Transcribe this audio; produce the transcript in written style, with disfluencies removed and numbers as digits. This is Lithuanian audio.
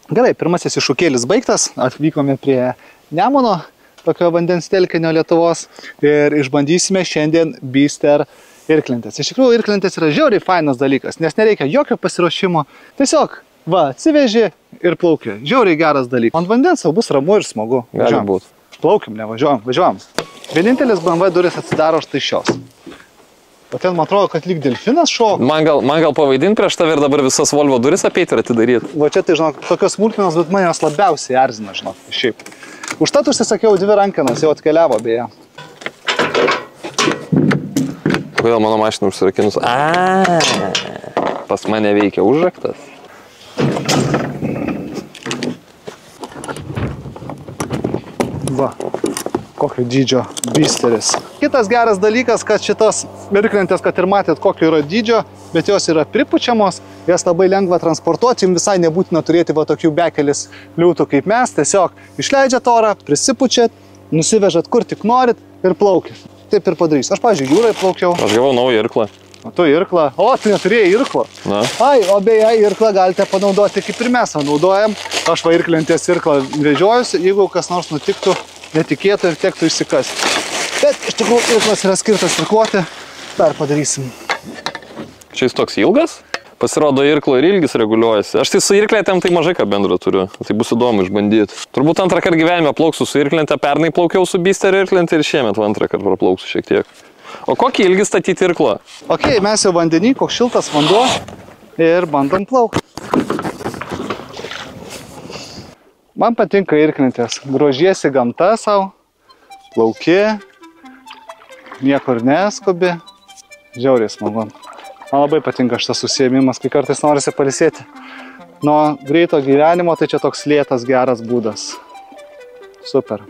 Gerai, pirmasis iššūkėlis baigtas, atvykome prie Nemuno, tokio vandens telkinio Lietuvos ir išbandysime šiandien Bister irklentės. Iš tikrųjų, irklentės yra žiauriai fainas dalykas, nes nereikia jokio pasiruošimo. Tiesiog, va, atsiveži ir plauki. Žiauriai geras dalykas. Ant vandens bus ramu ir smagu. Gali būt. Plaukim, nevažiuojam, važiuojam. Vienintelis BMW duris atsidaro štai šios. O ten man atrodo, kad lyg delfinas šoka. Man gal pavaidinti prieš tave ir dabar visas Volvo duris apeiti ir atidaryti. Va čia tai, žinok, tokios smulkmenos, bet manęs labiausiai erzina, žinok, šiaip. Užtat užsisakiau 2 rankenas, jau atkeliavo beje. Kodėl mano mašina užsirakinus? Pas mane veikia užraktas. Va, kokio dydžio Bisteris. Kitas geras dalykas, kad šitos irklentės, kad ir matėt, kokio yra dydžio, bet jos yra pripučiamos, jas labai lengva transportuoti, jums visai nebūtina turėti va tokių bekelis liūtų kaip mes, tiesiog išleidžiat orą, prisipučiat, nusivežat kur tik norit ir plaukit. Taip ir padarys. Aš, pavyzdžiui, jūrai plaukiau. Aš gavau naują irklą. O tu irklą. O, tu neturėjai irklą. Na. Ai, o beje, irklą galite panaudoti kaip ir mes naudojam. Aš va irklentės irklą vežiojusi, jeigu kas nors nutiktų netikėtų ir tektų išsikasti. Bet iš tikrųjų irklas yra skirtas irkluoti. Dar padarysim. Čia jis toks ilgas? Pasirodo, irklo ir ilgis reguliuojasi. Aš tai su irklentėm tai mažai ką bendro turiu. Tai bus įdomu išbandyti. Turbūt antrą kartą gyvenime plauksiu su irklente. Pernai plaukiau su Bisterio irklente ir šiemet antrą kartą praplauksiu šiek tiek. O kokį ilgį statyti irklą? Ok, mes jau vandenį, koks šiltas vanduo ir bandom plaukti. Man patinka irklentės. Grožiesi gamta savo, plauki, niekur neskubi. Žiauriai smagu. Man labai patinka šitas užsiėmimas, kai kartais norisi pailsėti. Nuo greito gyvenimo, tai čia toks lėtas, geras būdas. Super.